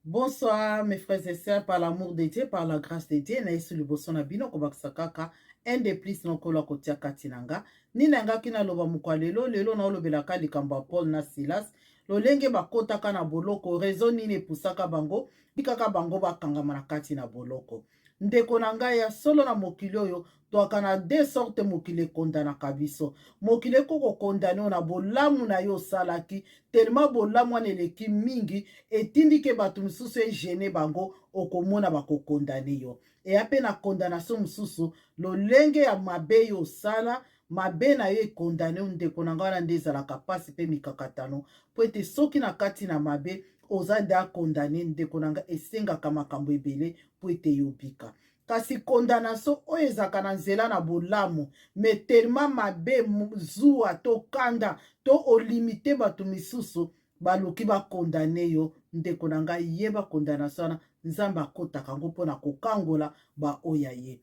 Bonsoir mes frères et sœurs, par l'amour de Dieu, par la grâce de Dieu, na yesu liboso na bino kobakisa kaka un de plus nokolo kotia kati nanga nina nga kina loba mukwa lelo na olobelaka likambo ya Paul na Silas lolenge bakotaka na boloko rezo nini epusaka bango bikaka bango bakangama na kati na boloko ndeko na ngai ya solo na mokili oyo toaka na de sorte mokili ekondanaka biso mokili ekokokondane oyo na bolamu na yo osalaki telema bolamu wana eleki mingi etindi ke bato misusu egene bango okomona bakokondane yo eya mpe na kondanation mosusu lolenge ya mabe yo osala mabe na yo ekondane yo ndeko na ngai wana nde ezalaka mpasi mpe mikakatano mpo ete soki na kati na mabe oza nde akondane ndeko na ngai esengaka makambo ebele mpo ete yobika kasi kondanation oyo ezalaka na nzela na bolamu me telema mabe zuwa to kanda to olimite bato misusu baluki bakondane yo ndeko na ngai yeba kondanation wana nzambe akotaka yango mpona kokangola baoya ye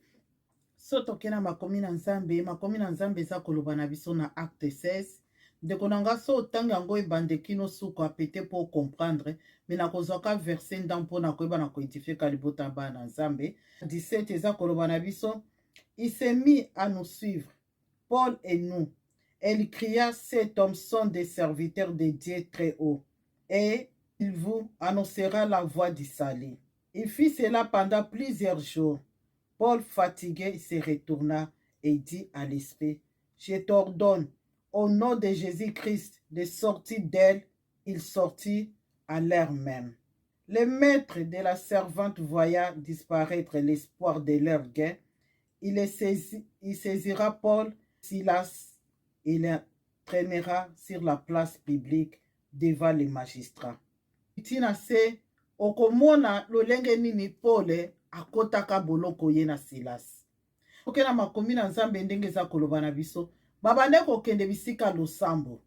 so toke na makomi na nzambe eza koloba na biso na acte 16 ndeko na nga so otangi yango ebandeki nosuka pete mpo comprendre me nakozwaka verse nda mpona koyeba na koedifie ka libota bana na nzambe 17 eza koloba na biso il s'est mis à nous suivre Paul et nous. Elle cria, cet homme sont des serviteurs de Dieu très haut, et il vous annoncera la voie du salut. Il fit cela pendant plusieurs jours. Paul, fatigué, se retourna et dit à l'esprit, je t'ordonne, au nom de Jésus-Christ, de sortir d'elle. Il sortit à l'heure même. Le maître de la servante voya disparaître l'espoir de leur gain. Il saisira Paul, Silas, et les traînera sur la place publique devant les magistrats. Tina se okomona lolenge nini Paul akotaka boloko ye na Silas. Oke na makomi na nzambe ndenge eza koloba na biso babande kokende bisika losambo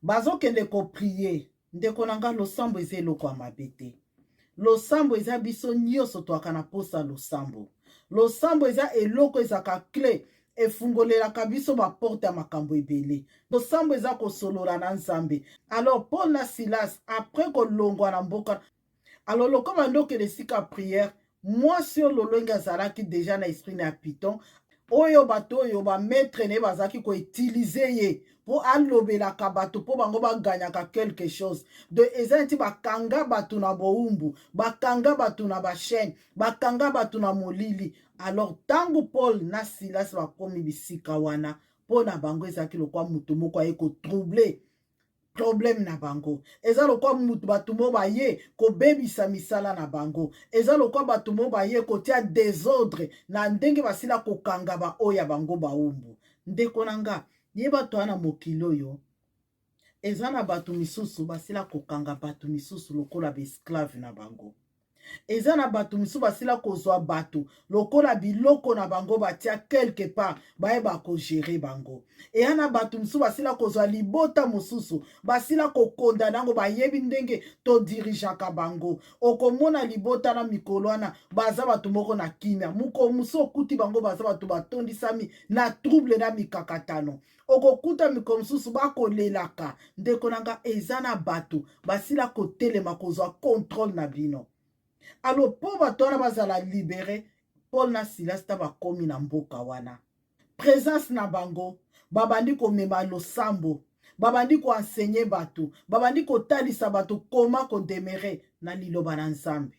bazokende koprie ndeko na nga losambo eza eloko ya mabe te losambo eza biso nyonso toaka na posa losambo losambo eza eloko ezaka cle efungolelaka biso baporte ya makambo ebele losambo eza kosolola na nzambe alors Paul na Silas après kolongwa na mboka alors loko bandokende esika priere mwasi oyo lolenge azalaki deja na esprit na ya piton oyo bato oyo bamaître ne bazalaki koutilize ye mpo alobelaka bato mpo bango baganyaka quelque chose de eza neti bakanga bato na bowumbu bakanga bato na bachaine bakanga bato na molili alors ntango Paul na Silas bakomi bisika wana mpo na bango ezalaki lokwa moto moko aye kotrouble problème na bango eza lokwa mutu bato mo baye kobebisa misala na bango eza lokwa bato mo baye kotia désordre na ndenge basila kokanga baoya bango bawumbu ndeko na nga ye bato wana mokili oyo eza na bato misusu basila kokanga bato misusu lokola baesclave na bango eza na bato misusu basila kozwa bato lokola biloko na bango batia quelque part bayeba kogere bango eya na bato misusu basila kozwa libota mosusu basila kokondana yango bayebi ndenge todirijaka bango okomona libota na mikolo wana baza bato moko na kimia moko mosusu okuti bango baza bato batondisami na trouble na mikakatano okokuta mikolo mosusu bakolelaka ndeko na nga eza na bato basila kotelema kozwa contrôle na bino alors mpo bato wana bazala libere Paul na Silas ta bakomi na mboka wana présence na bango babandi komema losambo babandi koenseigner bato babandi kotalisa bato koma kodemere na liloba na nzambe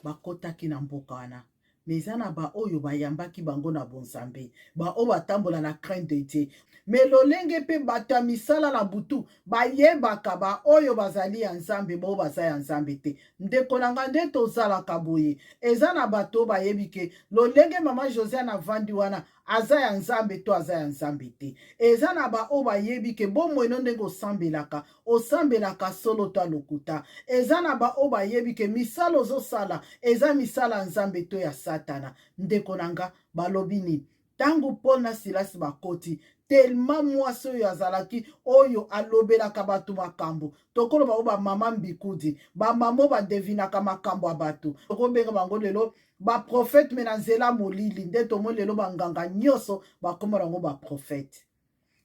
bakotaki na mboka wana me eza na baoyo bayambaki bango na bonzambe baoyo batambola na crainte de Dieu me lolenge mpe bato ya misala na butu bayebaka baoyo bazali ya nzambe bao baza ya nzambe te ndeko na nga nde tozalaka boye eza na bato oyo bayebi ke lolenge mama Josiane avandi wana aza ya nzambe to aza ya nzambe te eza na baoyo bayebi ke bomweno ndenge osambelaka solo to lokuta eza na baoyo bayebi ke misala ozosala eza misala ya nzambe to ya satana ndeko na nga balobi nini ntango Paul na Silas bakoti telema mwasi oyo azalaki oyo alobelaka bato makambo tokoloba oyo bamama mbikudi bamama badevinaka makambo ya bato tokobenga bango lelo baprofete me na nzela molili nde tomoni lelo banganga nyonso bakomona yango baprofete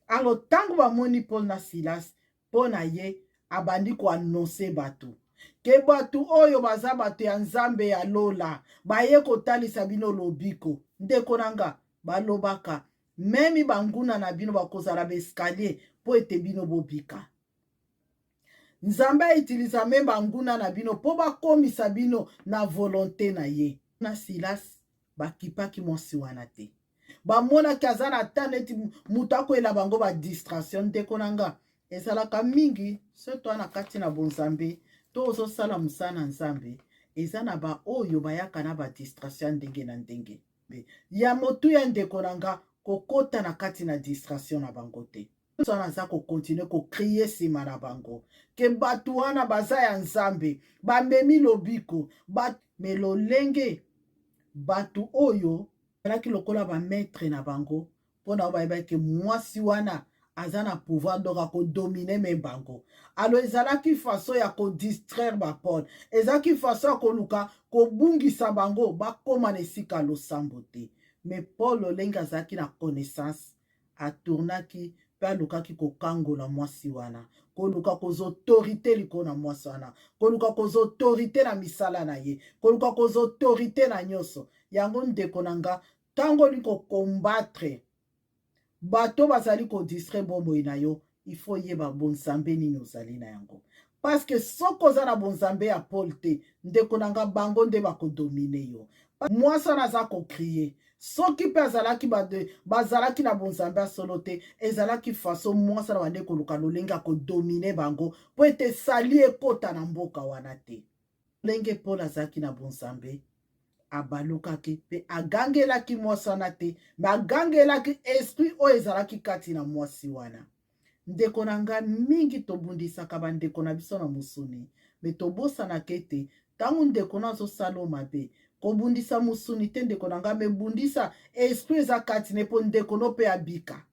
alors ntango bamoni Paul na Silas mpo na ye abandi koannonce bato ke batu oyo baza bato ya nzambe ya lola baye kotalisa bino lobiko. Ndeko nanga balobaka memi banguna na bino bakozala baeskalier po ete bino bobika. Nzambe itiliza meme banguna na bino po bakomisa bino na volonté na ye. Na Silas bakipaki mwasi wana te. Bamonaki aza na ta neti mutu akoyela bango badistraction. Ndeko nanga ezalaka mingi soto na kati na bonzambe to ozosala mosala na nzambe eza na ba oyo bayaka na badistraction ndenge na ndenge. Ya motu ya ndeko nanga kokota na kati na distraction na bango te. Wana aza kokontinue kokrie nsima na bango ke bato wana baza ya nzambe bamemi lobiko me lolenge bato oyo bazalaki lokola bametre na bango mpona bayebaki ke mwasi wana aza na pouvoir donc akodomine me bango. Alo ezalaki faso ya kodistraire bapaul, ezalaki faso ya koluka kobungisa bango bakoma na esika losambo te. Me paul lolenge azalaki na connaissance atournaki mpe alukaki kokangola mwasi wana, koluka koza autorité likolo na mwasi wana, koluka koza autorité na misala na ye, koluka koza autorité na nyonso. Yango ndeko na nga ntango likokombatre bato bazali kodistre bomoi na yo, il faut yeba bonzambe nini ozali na yango. Parce que soko oza na bonzambe ya paul te, ndeko na nga bango nde bakodomine yo. Mwasi wana aza kokrie soki mpe bazalaki na bonzambe ya solo te, ezalaki faso mwasi wana bande koluka lolenge akodomine bango po ete sali ekota na mboka wana te. Lolenge paul azalaki na bonzambe abalukaki mpe agangelaki mwasi wana te, me agangelaki esprit oyo ezalaki kati na mwasi wana. Ndeko na nga mingi tobundisaka bandeko na biso na mosuni, me tobosanaka ete ntango ndeko na azosala mabe kobundisa mosuni te ndeko na nga, me bundisa esprit eza kati ne po ndeko no mpe abika.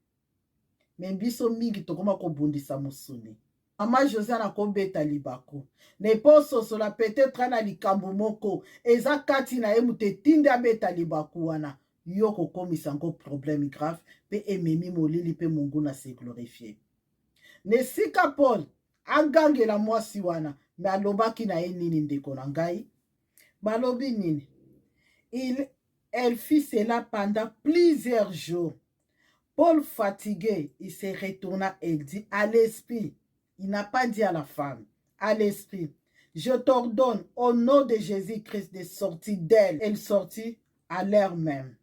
Me biso mingi tokoma kobundisa mosuni. Mama José na kobeta libaku ne po sosola peut-être na likambo moko eza kati na ye mutu etindi abeta libaku wana, yo kokomisa ngo problème grave mpe ememi molili mpe monguna se glorifie. Nesika paul agangela mwasi wana, me alobaki na ye nini ndeko na ngai? Balobi nini? Elle fit cela pendant plusieurs jours. Paul fatigué, il se retourna et dit à l'esprit, il n'a pas dit à la femme, à l'esprit, je t'ordonne au nom de Jésus-Christ de sortir d'elle. Elle sortit à l'heure même.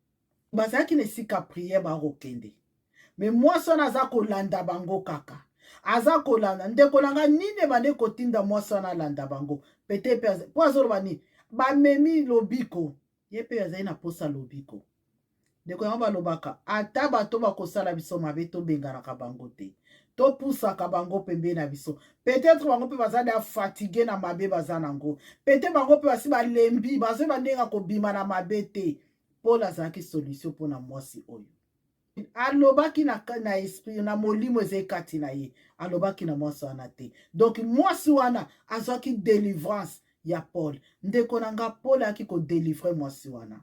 Bazaki nesika prière barokende. Mais moi son aza kolanda bango kaka. Aza kolanda ndeko nanga nini bande kotinda moi son alanda bango. Peut-être poazo bani ba memi lobiko. Ye pe azai na posa lobiko. Ndeko nanga balobaka ata bato bakosala biso mabe to benganaka bango te. To pusaka bango pembe na biso. Peut-être bango pe bazali fatigué na mabe bazanango. Peut-être bango pe basi balembi bazo bandenga kobima na mabe te. Paul azaki solution pona mwasi oyo. Alobaki na esprit na molimo ezekati na ye. Alobaki na mwasi wana te. Donc mwasi wana azwaki délivrance ya Paul. Ndeko nanga Paul aki ko délivrer mwasi wana.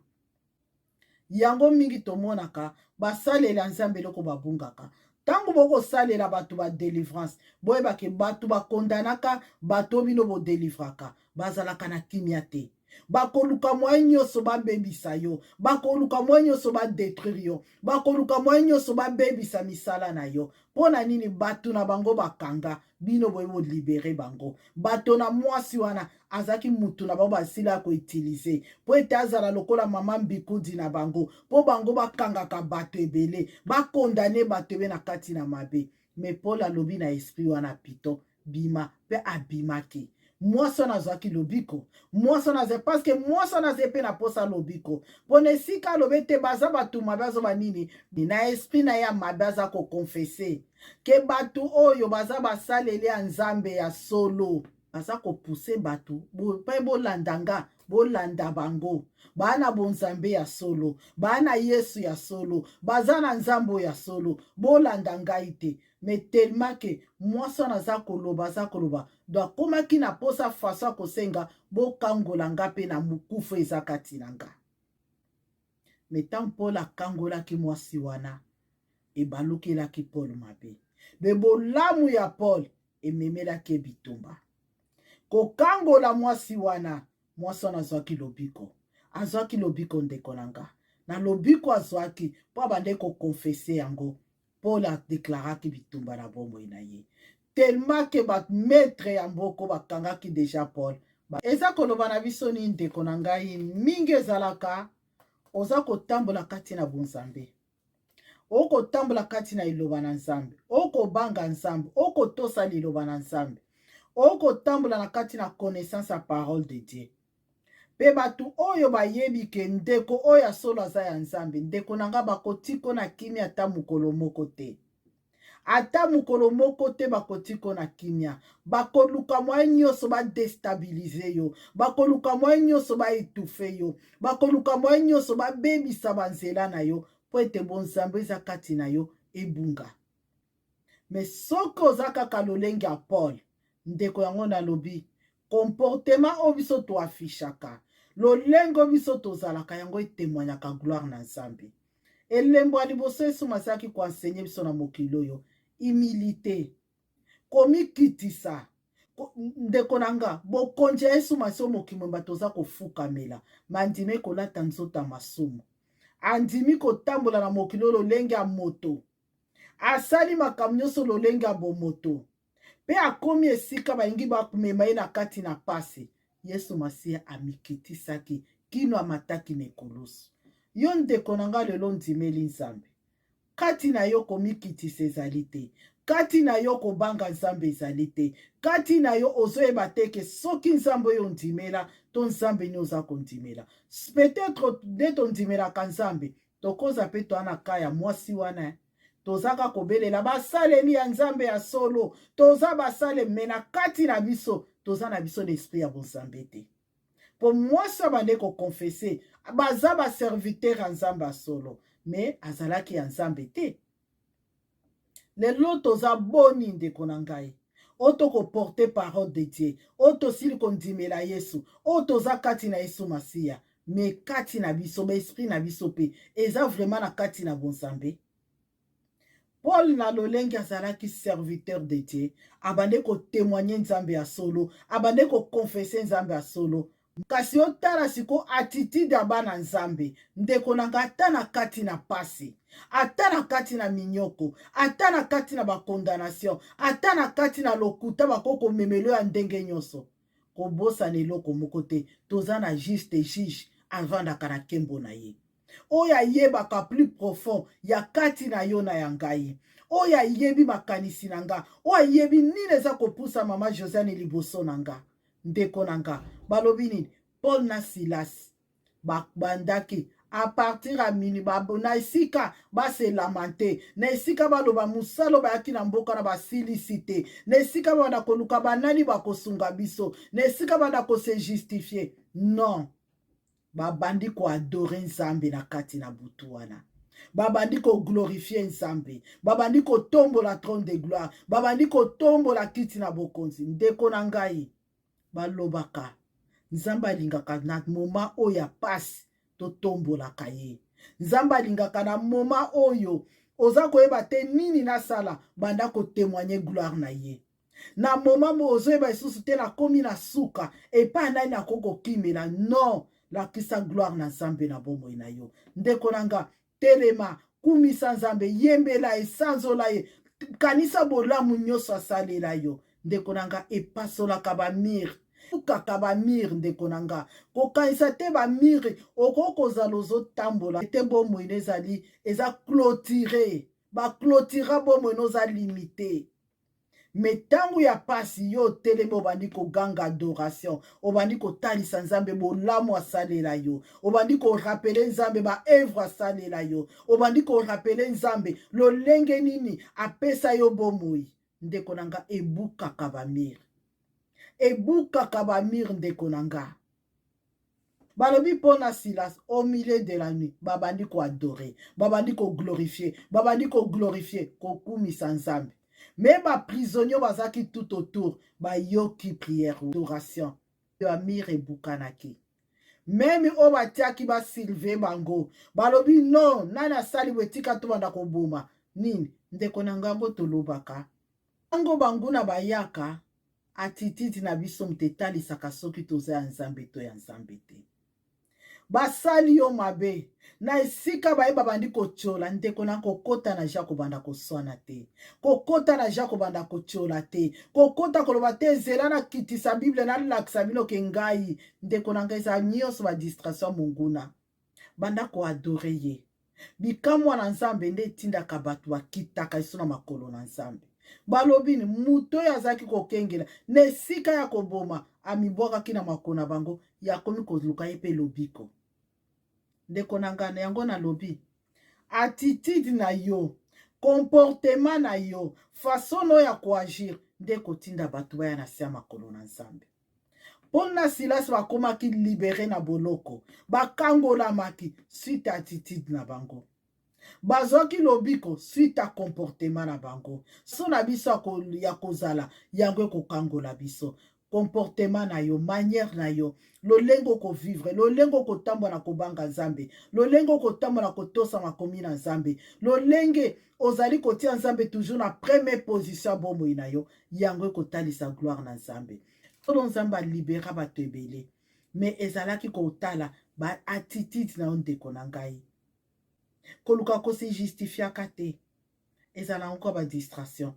Yango mingi tomonaka basalela nzambe loko babungaka. Tango boko salela batu ba délivrance, boyebake batu bakondanaka, batu bino bo délivraka, bazalaka na kimia te. Bakoluka mwa nyonso babebisa yo, bakoluka mwa nyonso badétruire yo, bakoluka mwa nyonso babebisa misala na yo. Pona nini batu na bango bakanga, bino boyebo libere bango. Bato na mwasi wana azaki mutu na bango basila ko utiliser. Po ete azala lokola mama mbikudi na bango, po bango bakangaka bato ebele, bakondane bato ebe na kati na mabe. Me Paul alobi na esprit wana pito, bima, pe abimaki. Mwasi wana azwaki lobiko, mwasi wana azwaki, parce que mwasi wana azwaki pe na posa lobiko. Pone esika alobi te baza batu mabe azo banini, na esprit na ya mabe aza ko confesser. Ke batu oyo baza basaleli ya nzambe ya solo. Baza ko pousser batu, pe bolandanga, bolanda bango. Bana bonzambe ya solo, bana Yesu ya solo, baza na nzambo ya solo, bolanda ngai te. Mais tellement que mwasi wana aza koloba, do akomaki na posa faso kosenga bokangola nga pe na mukufu eza kati na nga. Metan Paul akangolaki mwasi wana, ebalukelaki Paul mabe. Me bolamu ya Paul ememelaki bitumba. kokangola mwasi wana azwaki lobiko. Azwaki lobiko ndeko nanga. Na lobiko azwaki po abande kokonfese yango. Paul adeklaraki bitumba na bomoi na ye. Tellement ke maître ya mboko bakangaki deja Paul. Eza koloba na biso ni ndeko na ngai mingi ezalaka oza kotambola kati na bonzambe. Oko tambola kati na iloba na nzambe. Oko banga nzambe. Oko tosa liloba na nzambe. Oko tambola na kati na connaissance ya parole de Dieu. Pe batu oyo bayebi ke ndeko oyo solo aza ya nzambe. Ndeko nanga bakotiko na kimia ata mukolo moko te. Ata mukolo moko te bakotiko na kimia. Bakoluka mwa nyonso ba destabilize yo. Bakoluka mwa nyonso ba etufe yo. Bakoluka mwa nyonso ba bebisa banzela na yo. Po ete bonzambe eza kati na yo ebunga. Me soko oza kaka lolenge ya Paul. Ndeko yango na lobi. Comportement o biso to afishaka. Lolenge o biso to zalaka yango etémoignaka gloire na nzambe. Elembo aliboso esu masaki ko enseigner biso na mokilo yo. Humilité. Komikitisa. Ndeko nanga. Bokonje esu maso mokimomba toza kofukamela. Mandime kolata nzota masumu. Andimi kotambola na mokilo lolenge ya moto. Asali makambo nyonso lolenge ya bomoto. Pe akomi esika baingi bakumema ye na kati na pasi. Yesu Masiya amikitisaki kino amataki na ekulusu. Yo ndeko nanga lelo ndimeli nzambe. Kati na yo komikitisa ezali te. Kati na yo kobanga nzambe ezali te. Kati na yo ozoyeba te ke soki nzambe oyo ndimela to nzambe ni oza kondimela. Peut-être nde tondimelaka nzambe tokoza pe toana kaya mwasi wana. Tozaka kobelela basaleli ya nzambe ya solo. Toza basale mena kati na biso. Toza na biso l'esprit ya bonzambe te. Po mwasi abande ko confesser. Baza ba serviteur ya nzambe ya solo. Me azalaki ya nzambe te. Lelo toza boni ndeko na ngai. Oto ko porter parole de Dieu. Oto sili kondimela Yesu. Oto za kati na Yesu Masiya. Me kati na biso. Ba esprit na biso pe. Eza vraiment na kati na bonzambe. Paul na lolenge azalaki serviteur de Dieu. Abande ko témoigner nzambe ya solo. Abande ko confesser nzambe ya solo. Kasi otala siko attitude ya bana nzambe. Ndeko nanga ata na kati na pasi. Ata na kati na minyoko. Ata na kati na bakondamnation. Ata na kati na lokuta bakoko memelo ya ndenge nyonso. Kobosa na eloko moko te. Toza na juste juge avandaka na kembo na ye. Oya yebaka plus profond ya kati na yo na ya ngai. Oya yebi makanisi na nga. Oya yebi nini eza kopusa mama Josiane liboso na nga. Ndeko na nga. Balobi nini? Paul na Silas. Bandaki. A partir à mini babo na esika ba se lamenter. Na esika baloba musalo bayaki na mboka na basilicité. Na esika bana koluka banani bakosunga biso. Na esika bana ko se justifier. Non. Babandi ko adorer nzambe na kati na butu wana. Babandi ko glorifier nzambe. Babandi ko tombo la trône de gloire. Babandi ko tombo la kiti na bokonzi. Ndeko na ngai. Balobaka. Nzambe alingaka na moma oya pasi to tombo la kaye. Nzambe alingaka na moma oyo. Oza koyeba te nini na sala. Banda ko témoigner gloire na ye. Na moma mo ozoyeba isusu te na komi na suka. E pa nani na koko kimela. Non. La kisa gloire na nzambe na bomoi na yo. Ndeko nanga telema kumisa nzambe yembela esanzola ye kanisa bolamu nyonso asalela yo. Ndeko nanga epasolaka bamire ukaka bamire ndeko nanga kokanisa te bamire okokozala ozotambola ete bomoi ezali eza clôturé baclôtura bomoi oza limité. Metangu ya pasi yo teleme obandi ko ganga adoration. Obandi ko talisa nzambe bolamu asalela yo. Obandi ko rappeler nzambe ba œuvre asalela yo. Obandi ko rappeler nzambe lolenge nini apesa yo bomoi. Ndeko nanga ebuka kabamir. Ebuka kabamir ndeko nanga. Balobi pona Silas au milieu de la nuit. Babandi ko adorer. Babandi ko glorifier. Babandi ko glorifier. Kokumisa nzambe. Mais ba prisonniers bazaki tout autour ba yoki prière adoration de amir et bukanaki. Même o batiaki ba silver bango balobi non nana sali wetika to banda ko boma nini ndeko na ngambo to lobaka ango banguna bayaka attitude na biso mutetalisaka soki toza ya nzambe to ya nzambe te. Basali yo mabe na esika bayeba bandi kotiola ndeko na kokota na ja kobanda koswana te, kokota na ja kobanda kotiola te, kokota koloba te ezela na kitisa bible na lakisa bino ke ngai ndeko na ngai eza nyonso badistraction monguna banda koadore ye. Bikamwa na nzambe nde etindaka bato bakitaka eso na makolo na nzambe. Balobi ni muto oyo azalaki kokengela na esika ya koboma amibwakaki na makolo na bango yakomi koluka ye mpe lobiko. Ndeko na ngai yango na lobi attitude na yo, comportement na yo, façon oyo ya koagir nde kotinda bato baya na se ya makolo na nzambe. Paul na Silas bakomaki libere na boloko, bakangolamaki suite attitude na bango. Bazwaki lobiko suite comportement na bango. So na biso ya kozala yango ekokangola biso. Comportement na yo, manière na yo, lolengo ko vivre, lolengo ko tambo na kobanga nzambe, lolengo ko tambo na kotosa makomi na nzambe, lolenge ozali kotia nzambe toujours na première position bomoi na yo, yango ekotalisa gloire na nzambe. Solo nzambe alibera bato ebele, mais ezalaki kotala ba attitude na yo ndeko na ngai. Koluka kose justifiaka te, ezala encore ba distraction.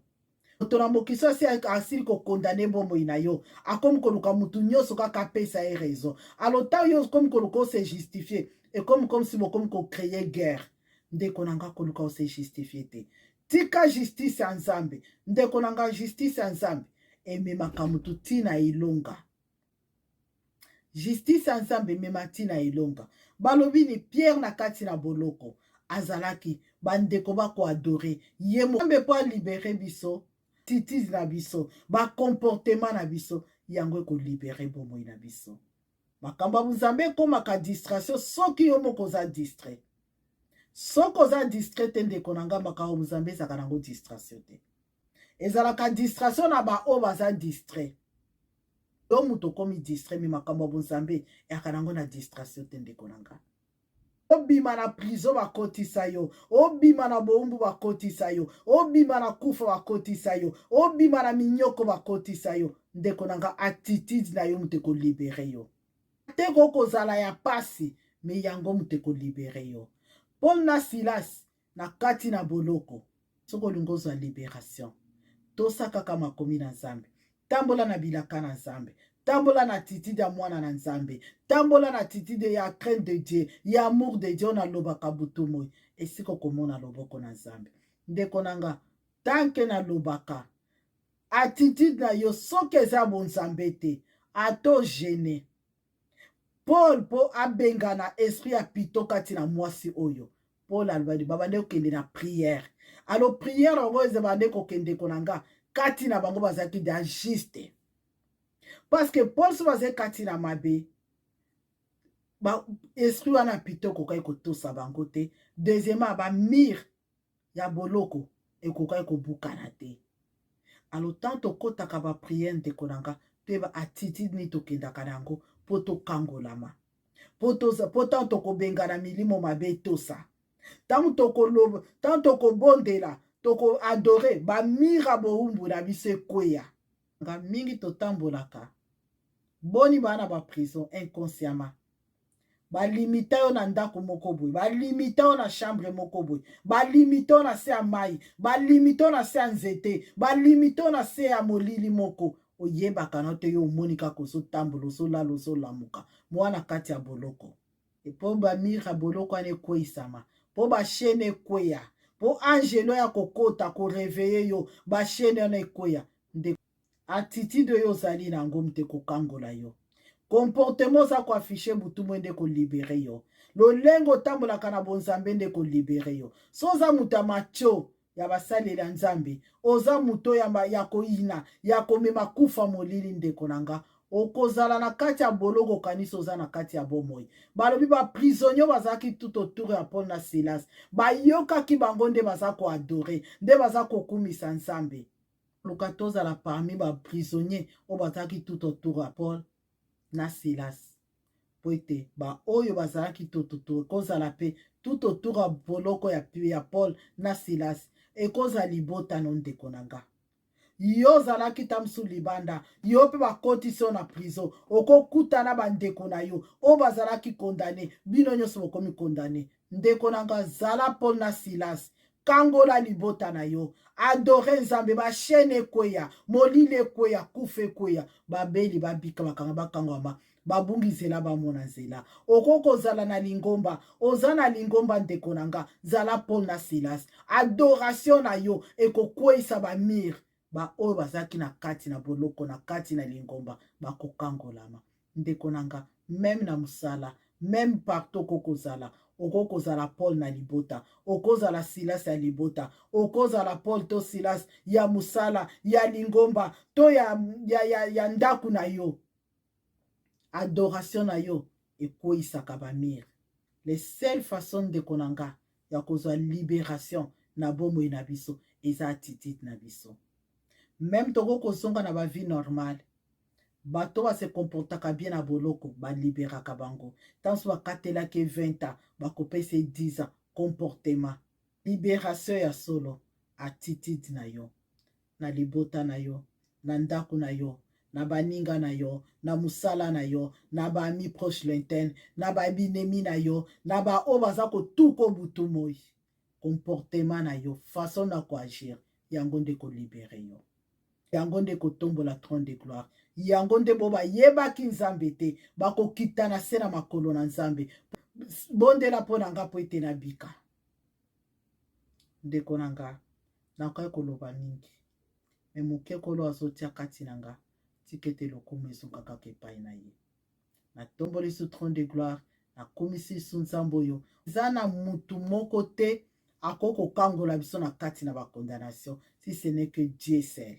Tona mokiso asili kokondane bomoi na yo, akomi koluka mutu nyonso kaka apesa ye raison. Alota yo komi koluka se justifier, et comme si bokomi ko créer guerre. Ndeko na nga koluka se justifier te. Tika justice ya nzambe, ndeko na nga justice ya nzambe ememaka mutu tina ilonga. Justice ya nzambe emema tina ilonga. Balobi ni Pierre na kati na boloko azalaki bandeko bako adore ye nzambe po libere biso, attitude na biso, ba comportement na biso yango eko libere bomoi na biso. Makamba nzambe ekomaka distraction soki yo moko oza distrait. Soki oza distrait te ndeko na nga makambo nzambe ezaka nango distraction te. Ezalaka distraction na ba oyo baza distrait. Yo mutu okomi distrait mi makambo nzambe eyaka nango na distraction te ndeko na nga. Obima na prison bakotisa yo, obima na boumbu bakotisa yo, obima na kufa bakotisa yo, obima na minyoko bakotisa yo, ndeko na nga attitude na yo mutu eko libere yo. Teko kozala ya pasi, me yango mutu eko libere yo. Paul na Silas na kati na boloko, soko lingo za liberation. Tosa kaka makomi na nzambe, tambola na bilaka na nzambe, tambola na attitude ya mwana na nzambe, tambola na attitude ya crainte de Dieu, ya amour de Dieu na lobaka butu moi, esiko komona loboko na nzambe. Ndeko nanga, tanke na lobaka, attitude na yo soki eza bon nzambe te, ato gêné. Paul po abenga na esprit ya pito kati na mwasi oyo. Paul alobadi babande kokende na prière. Alo prière yango ezabande kokende konanga kati na bango bazaki da juste. Parce que Paul so bazaki kati na mabe. Ba esprit wana pito kokai kotosa bango te. Deuxièmement ba mire ya boloko ekokai kobukana te. Alo tanto kotaka ba prière nte konanga te ba attitude ni tokendaka nango poto kangolama. Po tanto kobengana milimo mabe tosa. Tanto kobondela, toko adore, ba mira boumbu na bise kweya. Nga mingi totambolaka. Boni bana ba prison inconsciemment. Ba limita yo na ndako moko boy, ba limita yo na chambre moko boy, ba limita yo na se ya mai, ba limita yo na se ya nzete, ba limita yo na se ya molili moko. Oyebaka na te yo monika koso tambolo so lalo so lamuka. Mwana kati ya boloko. E po ba mira boloko ane kweisama. Po ba chaîne kweya. Po angelo ya kokota ko réveiller yo. Ba chaîne ane kweya. Nde attitude yo zali na ngom te kokangola yo. Comportement za ko afficher butu mwende ko libere yo. Lolengo tambolaka na bonzambe nde ko libere yo. Soza muta macho ya basalela nzambe. Oza muto ya koina. Ya komema kufa molili ndeko nanga. Okozala na kati ya boloko kanisa oza na kati ya bomoi. Balobi ba prisonnier bazaki tout autour ya Paul na Silas. Bayokaki bango nde baza ko adorer, nde baza ko kumisa nzambe. Luka tozala parmi ba prisonnier o bazaki tout autour ya Paul na Silas. Po ete ba oyo bazalaki tout autour kozala pe tout autour ya boloko ya Paul na Silas. Ekozala libota no ndeko nanga. yo zalaki tamsu libanda yo mpe bakotisi yo na prison okokutana bandeko na yo oyo bazalaki kondane bino nyonso bokomi kondane. Ndeko na nga zala Paul na Silas kangola libota na yo adore nzambe bashene ekweya molili ekweya kufa ekweya babeli babika bakanga bakangwama babungi nzela bamona nzela okokozala na lingomba oza na lingomba ndeko na nga zala Paul na Silas adoration na yo ekokweyisa bamire oyo bazalaki na kati na boloko na kati na lingomba bakokangolama. Ndeko na nga meme na mosala meme partout okokozala Paul na libota okozala Silas ya libota okozala Paul to Silas ya mosala ya lingomba to ya ndaku na yo adoration na yo ekweyisaka bamire. Les seules façons ndeko na nga ya kozwa libération na bomoi na biso eza attitude na biso. Même tokokozonga na bavie normale bato base comportaka bien na boloko baliberaka bango tanso bakatelaki 20 ans bakopesa 10 ans comportement libération ya solo attitude na yo na libota na yo na ndako na yo na baninga na yo na musala na yo na baami proche lointaine na babinemi na yo na baoyo baza kotuka butu moi comportement na yo façon na koagir yango nde kolibere yo yango nde kotombola trône de gloire yango nde bo bayebaki nzambe te bakokita na se na makolo na nzambe bondela mpo na nga mpo ete nabika. Ndeko na nga nakoki koloba mingi me moke kolo azotia kati na nga tika ete lokumu ezongaka epai na ye natomboli su trône de gloire nakomisi su nzambe oyo eza na mutu moko te akoki kokangola biso na kati na bakondamnation si ce n'est que Dieu seul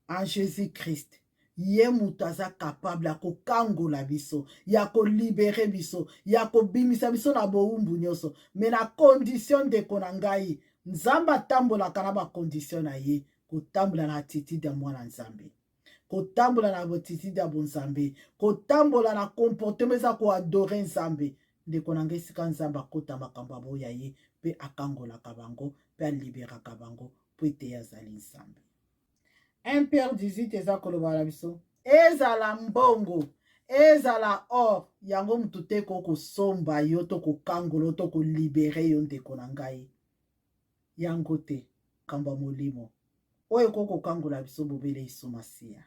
en Jésus-Christ. Ye mutu aza capable ya kokangola biso ya kolibere biso ya kobimisa biso na bowumbu nyonso me na condition ndeko na ngai nzambe atambolaka na bacondition na ye kotambola na attitude ya mwana nzambe kotambola na attitude ya bonzambe kotambola na comportement eza koadore nzambe. Ndeko na ngai esika nzambe akota makambo aboya ye mpe akangolaka bango mpe aliberaka bango mpo ete azali nzambe. 1 Pierre 18 eza koloba na biso ezala mbongo ezala or yango mutu te kokosomba yo to kokangola to kolibere yo ndeko na ngai yango te kamba molimo oyo kokokangola biso bobele Yesu Masiya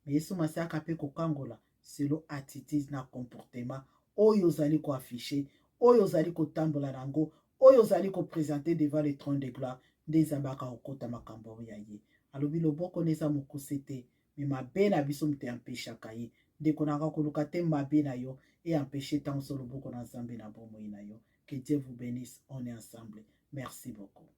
me Yesu Masiya aka mpe kokangola selo attitude na comportement oyo ozali koafishe oyo ozali kotambola nango oyo ozali kopresente devant le trône de gloire nde nzambe aka kokota makambo oyo ya ye alobi loboko neza mokuse te me mabe na biso moto yampeshaka ye ndeko na nga koluka te mabe na yo e empêche ntango so loboko na nzambe na bomoi na yo. Que Dieu vous bénisse, on est ensemble. Merci beaucoup.